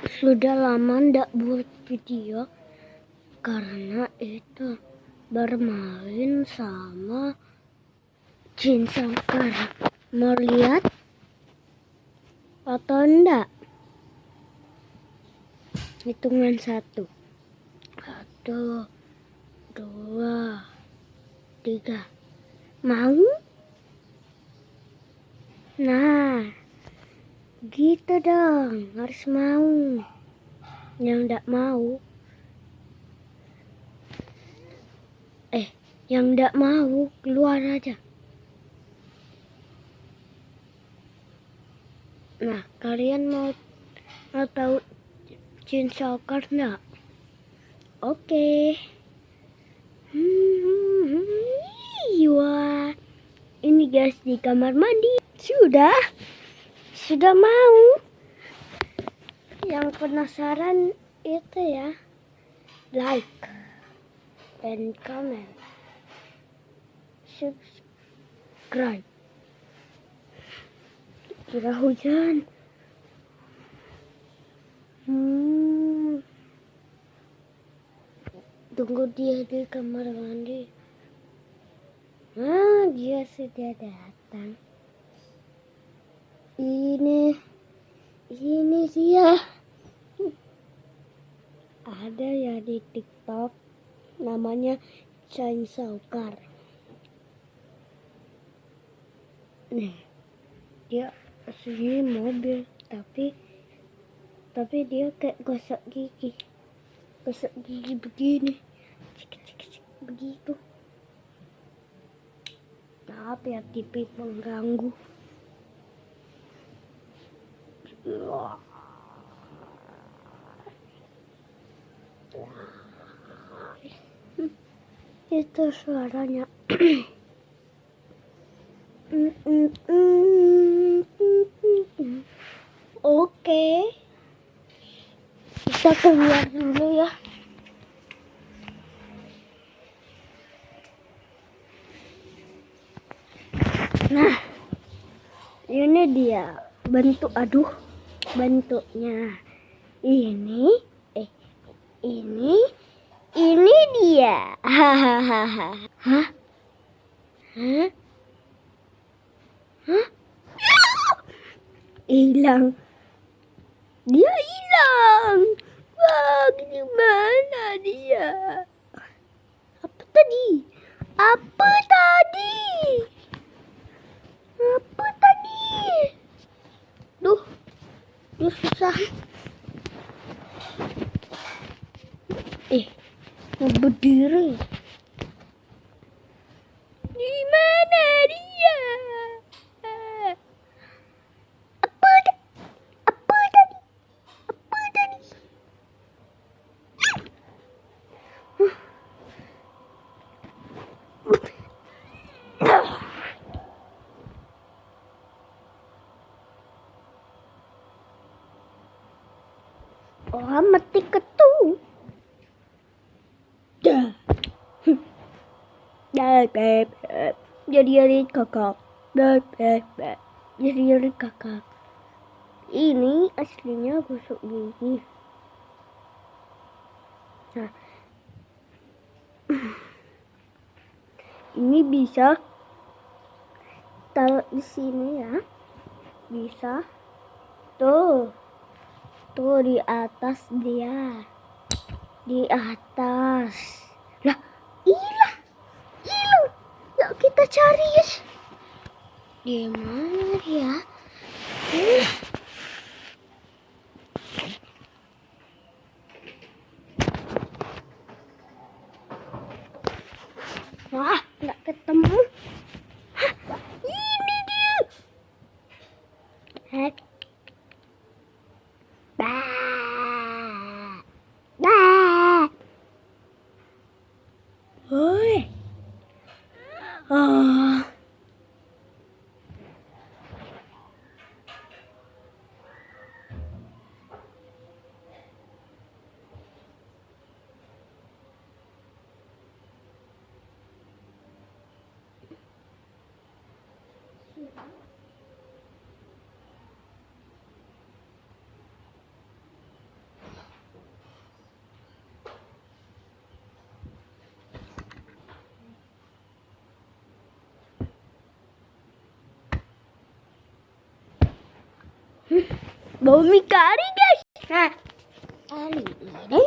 Sudah lama ndak buat video karena itu bermain sama Jin Sangkar. Mau lihat atau enggak? Hitungan 1, 2, 3. Mau? Nah, gitu dong, harus mau. Yang enggak mau, yang enggak mau keluar aja. Nah, kalian mau tahu Jin Sangkar enggak? Oke. Wah, ini guys di kamar mandi. Sudah mau. Yang penasaran itu ya, like and comment, subscribe. Kira hujan. Tunggu dia di kamar mandi. Dia sudah datang. Ini dia. Ada ya di TikTok, namanya Jin Sangkar. Nih, dia asli mobil, tapi dia kayak gosok gigi begini, cik, begitu. Maaf ya, TV mengganggu. Itu suaranya. Oke, kita keluar dulu ya. Nah, ini dia bentuknya. Ini dia. Hahaha. Hah? Hilang. Dia hilang. Wah, gimana dia? Apa tadi? Duh, susah. Mau berdiri. Di mana dia? Apa tadi? Oh, mati ketung. Dah. Jadi kakak. Jadi kakak. Ini aslinya gosok gigi. Nah, ini bisa taruh di sini ya. Bisa. Tuh di atas dia. Di atas. Lah, hilang. Yuk kita cari guys. Di mana dia? Wah, nggak ketemu. Ini dia. Woi. Bau mie kari guys. Nah, kali ini